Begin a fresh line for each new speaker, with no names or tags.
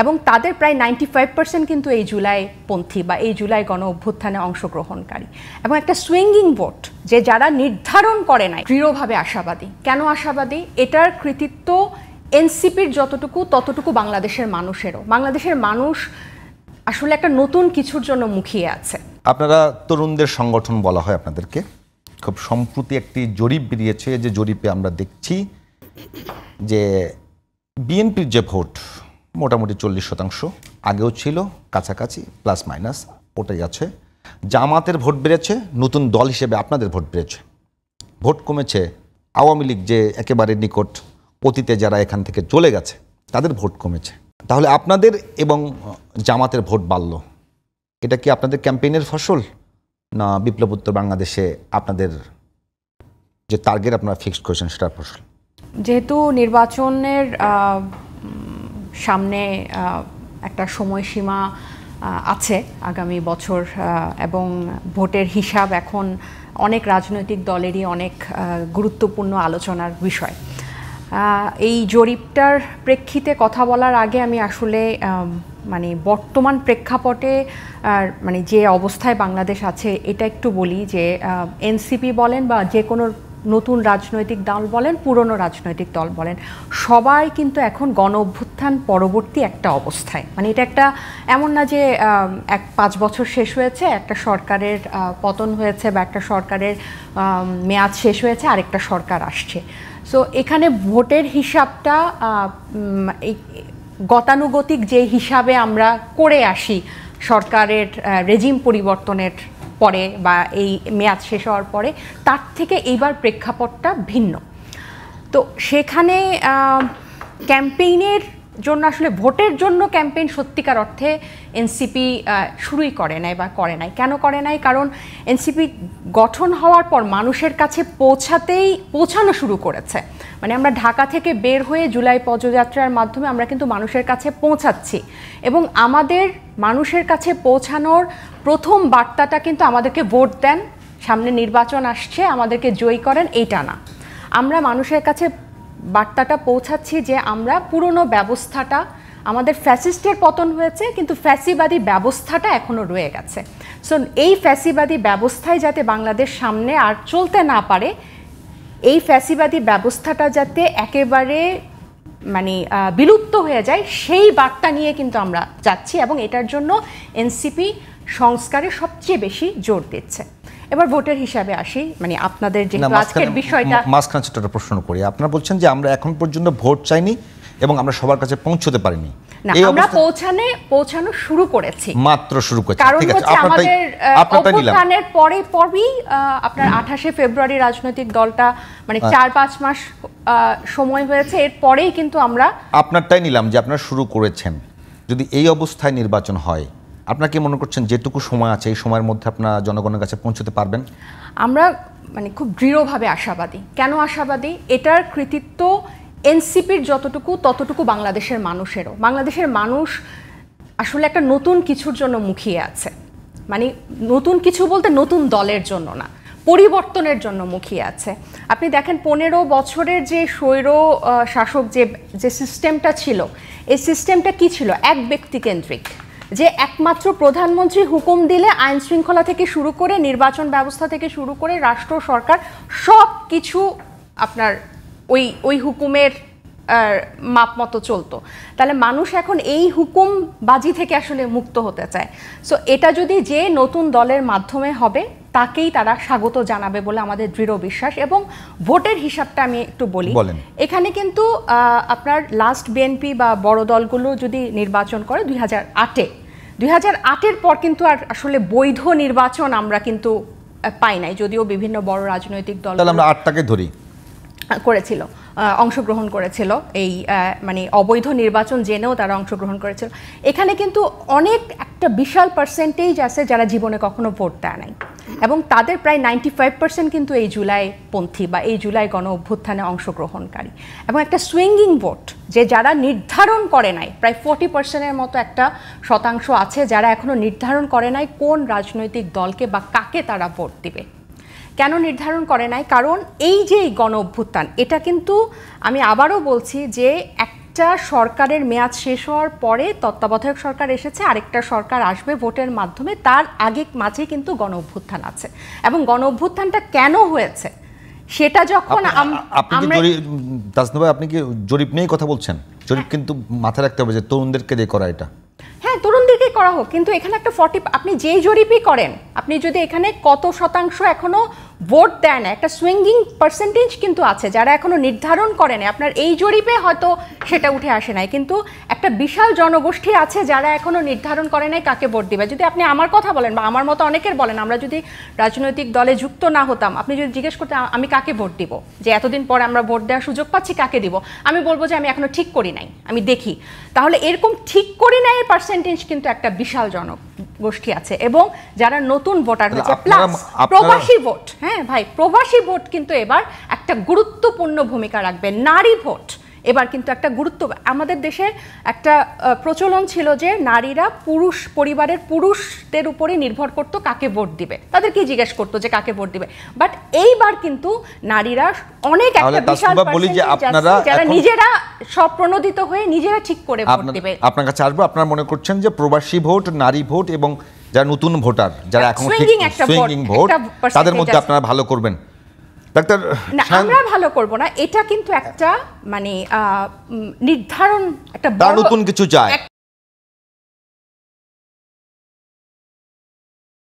এবং তাদের প্রায় 95% কিন্তু এই জুলাই পন্থী বা এই জুলাই গণ অভ্যুত্থানে অংশগ্রহণকারী এবং একটা সুইঙ্গিং ভোট যে যারা নির্ধারণ করে নাই দৃঢ়ভাবে আশাবাদী। কেন আশাবাদী? এটার কৃতিত্ব এনসিপির যতটুকু ততটুকু বাংলাদেশের মানুষেরও। বাংলাদেশের মানুষ আসলে একটা নতুন কিছুর জন্য মুখিয়ে আছে।
আপনারা তরুণদের সংগঠন বলা হয় আপনাদেরকে। খুব সম্প্রতি একটি জরিপ বেরিয়েছে, যে জরিপে আমরা দেখছি যে বিএনপির যে ভোট মোটামুটি 40%, আগেও ছিল কাছাকাছি প্লাস মাইনাস ওটাই আছে। জামাতের ভোট বেড়েছে, নতুন দল হিসেবে আপনাদের ভোট বেড়েছে। ভোট কমেছে আওয়ামী লীগ, যে একেবারে নিকট অতীতে যারা এখান থেকে চলে গেছে তাদের ভোট কমেছে। তাহলে আপনাদের এবং জামাতের ভোট বাড়ল, এটা কি আপনাদের ক্যাম্পেইনের ফসল না বিপ্লবোত্তর বাংলাদেশে আপনাদের যে টার্গেট আপনারা ফিক্সড করেছেন সেটার ফসল?
যেহেতু নির্বাচনের সামনে একটা সময়সীমা আছে আগামী বছর এবং ভোটের হিসাব এখন অনেক রাজনৈতিক দলেরই অনেক গুরুত্বপূর্ণ আলোচনার বিষয়। এই জরিপটার প্রেক্ষিতে কথা বলার আগে আমি আসলে মানে বর্তমান প্রেক্ষাপটে মানে যে অবস্থায় বাংলাদেশ আছে এটা একটু বলি যে এনসিপি বলেন বা যে কোনো নতুন রাজনৈতিক দল বলেন, পুরনো রাজনৈতিক দল বলেন, সবাই কিন্তু এখন গণ অভ্যুত্থান পরবর্তী একটা অবস্থায়। মানে এটা একটা এমন না যে 5 বছর শেষ হয়েছে, একটা সরকারের পতন হয়েছে বা একটা সরকারের মেয়াদ শেষ হয়েছে, আরেকটা সরকার আসছে। সো এখানে ভোটের হিসাবটা গতানুগতিক যে হিসাবে আমরা করে আসি সরকারের রেজিম পরিবর্তনের পরে বা এই মেয়াদ শেষ হওয়ার পরে, তার থেকে এইবার প্রেক্ষাপটটা ভিন্ন। তো সেখানে ক্যাম্পেইনের জন্য আসলে ভোটের জন্য ক্যাম্পেইন সত্যিকার অর্থে এনসিপি শুরুই করে নাই বা করে নাই। কেন করে নাই? কারণ এনসিপি গঠন হওয়ার পর মানুষের কাছে পৌঁছানো শুরু করেছে। মানে আমরা ঢাকা থেকে বের হয়ে জুলাই পদযাত্রার মাধ্যমে আমরা কিন্তু মানুষের কাছে পৌঁছাচ্ছি এবং আমাদের মানুষের কাছে পৌঁছানোর প্রথম বার্তাটা কিন্তু আমাদেরকে ভোট দেন, সামনে নির্বাচন আসছে, আমাদেরকে জয়ী করেন, এইটা না। আমরা মানুষের কাছে বার্তাটা পৌঁছাচ্ছি যে আমরা পুরনো ব্যবস্থাটা, আমাদের ফ্যাসিস্টের পতন হয়েছে কিন্তু ফ্যাসিবাদী ব্যবস্থাটা এখনও রয়ে গেছে। সো এই ফ্যাসিবাদী ব্যবস্থায় যাতে বাংলাদেশ সামনে আর চলতে না পারে, এই ফ্যাসিবাদী ব্যবস্থাটা যাতে একেবারে মানে বিলুপ্ত হয়ে যায়, সেই বার্তা নিয়ে কিন্তু আমরা যাচ্ছি এবং এটার জন্য এনসিপি সংস্কারে সবচেয়ে বেশি জোর দিচ্ছে। এবার ভোটের হিসাবে আসি, মানে আপনাদের যে আজকের বিষয়টা
মাঝখানে ছোট্ট প্রশ্ন করি। আপনারা বলছেন যে আমরা এখন পর্যন্ত ভোট চাইনি এবং আমরা সবার কাছে পৌঁছতে পারিনি।
না, আমরা পৌঁছানো শুরু করেছি,
মাত্র শুরু করেছি।
কারণ হচ্ছে আমাদের অভ্যুত্থানের পরেই আপনার 28শে ফেব্রুয়ারি রাজনৈতিক দলটা মানে 4-5 মাস সময় হয়েছে, এর পরেই কিন্তু আমরা
আপনারটাই নিলাম যে আপনারা শুরু করেছেন। যদি এই অবস্থায় নির্বাচন হয়, আপনারা কি মনে করছেন যেটুকু সময় আছে এই সময়ের মধ্যে আপনারা জনগণের কাছে পৌঁছতে পারবেন?
আমরা মানে খুব দৃঢ়ভাবে আশাবাদী। কেন আশাবাদী? এটার কৃতিত্ব এনসিপির যতটুকু ততটুকু বাংলাদেশের মানুষেরও। বাংলাদেশের মানুষ আসলে একটা নতুন কিছুর জন্য মুখিয়ে আছে। মানে নতুন কিছু বলতে নতুন দলের জন্য না, পরিবর্তনের জন্য মুখিয়ে আছে। আপনি দেখেন 15 বছরের যে স্বৈর শাসক যে সিস্টেমটা ছিল, এই সিস্টেমটা কি ছিল? এক ব্যক্তিকেন্দ্রিক, যে একমাত্র প্রধানমন্ত্রী হুকুম দিলে আইন শৃঙ্খলা থেকে শুরু করে নির্বাচন ব্যবস্থা থেকে শুরু করে রাষ্ট্র সরকার সব কিছু আপনার ওই হুকুমের মাপ মতো চলতো। তাহলে মানুষ এখন এই হুকুমবাজি থেকে আসলে মুক্ত হতে চায়। সো এটা যদি যে নতুন দলের মাধ্যমে হবে তাকেই তারা স্বাগত জানাবে বলে আমাদের দৃঢ় বিশ্বাস। এবং ভোটের হিসাবটা আমি একটু বলি, এখানে কিন্তু আপনার লাস্ট বিএনপি বা বড় দলগুলো যদি নির্বাচন করে 2008-এর পর কিন্তু আর আসলে বৈধ নির্বাচন আমরা কিন্তু পাই নাই, যদিও বিভিন্ন বড় রাজনৈতিক দল
আমরা 8টাকে ধরি
করেছিল, অংশগ্রহণ করেছিল, এই মানে অবৈধ নির্বাচন জেনেও তারা অংশগ্রহণ করেছিল। এখানে কিন্তু অনেক একটা বিশাল পার্সেন্টেজ আছে যারা জীবনে কখনো ভোট দেয় নাই এবং তাদের প্রায় 95% কিন্তু এই জুলাই পন্থী বা এই জুলাই গণ অভ্যুত্থানে অংশগ্রহণকারী এবং একটা সুইঙ্গিং ভোট যে যারা নির্ধারণ করে নাই, প্রায় 40%-এর মতো একটা শতাংশ আছে যারা এখনো নির্ধারণ করে নাই কোন রাজনৈতিক দলকে বা কাকে তারা ভোট দিবে। কেন নির্ধারণ করে নাই? কারণ এই যে গণ অভ্যুত্থান, এটা কিন্তু আমি আবারও বলছি যে একটা একটা সরকারের মেয়াদ শেষ হওয়ার পরে তত্ত্বাবধায়ক সরকার এসেছে, আরেকটা সরকার আসবে ভোটের মাধ্যমে, তার আগে মাঝে কিন্তু গণ অভ্যুত্থান আছে। এবং গণ অভ্যুত্থানটা কেন হয়েছে সেটা যখন
আপনি কি জরিপ নিয়েই কথা বলছেন? জরিপ কিন্তু মাথায় রাখতে হবে যে তরুণদেরকে দিয়ে করা এটা।
হ্যাঁ, তরুণদেরকে করা হোক, কিন্তু এখানে একটা 40, আপনি যেই জরিপই করেন, আপনি যদি এখানে কত শতাংশ এখনো ভোট দেয় না, একটা সুইঙ্গিং পার্সেন্টেজ কিন্তু আছে যারা এখনো নির্ধারণ করেন। আপনার এই জরিপে হয়তো সেটা উঠে আসে নাই, কিন্তু একটা বিশাল জনগোষ্ঠী আছে যারা এখনো নির্ধারণ করে নাই কাকে ভোট দিবে। যদি আপনি আমার কথা বলেন বা আমার মতো অনেকের বলেন, আমরা যদি রাজনৈতিক দলে যুক্ত না হতাম, আপনি যদি জিজ্ঞেস করতেন আমি কাকে ভোট দিব, যে এতদিন পরে আমরা ভোট দেওয়ার সুযোগ পাচ্ছি কাকে দিব, আমি বলবো যে আমি এখনো ঠিক করি নাই, আমি দেখি। তাহলে এরকম ঠিক করি নাই এর পার্সেন্টেজ কিন্তু একটা বিশাল জনগোষ্ঠী আছে। এবং যারা নতুন ভোটার হয়েছে, প্লাস প্রবাসী ভোট, হ্যাঁ ভাই, প্রবাসী ভোট কিন্তু এবার একটা গুরুত্বপূর্ণ ভূমিকা রাখবে। নারী ভোট এবার কিন্তু একটা আমাদের দেশের একটা প্রচলন ছিল যে নারীরা পরিবারের পুরুষদের উপরে নির্ভর করতো কাকে ভোট দিবে, তাদেরকে জিজ্ঞেস করতো যে কাকে ভোট দিবে। বাট এইবার কিন্তু নারীরা অনেক একটা বিশাল যারা নিজেরা সব প্রণোদিত হয়ে নিজেরা ঠিক করে ভোট দিবে।
আপনার কাছে আসবো, আপনারা মনে করছেন যে প্রবাসী ভোট, নারী ভোট এবং যারা নতুন ভোটার, যারা এখন সুইঙ্গিং ভোট, তাদের মধ্যে আপনারা ভালো করবেন? ডাক্তার,
আমরা ভালো করব না, এটা কিন্তু একটা মানে নির্ধারণ, একটা
নতুন কিছু চায়।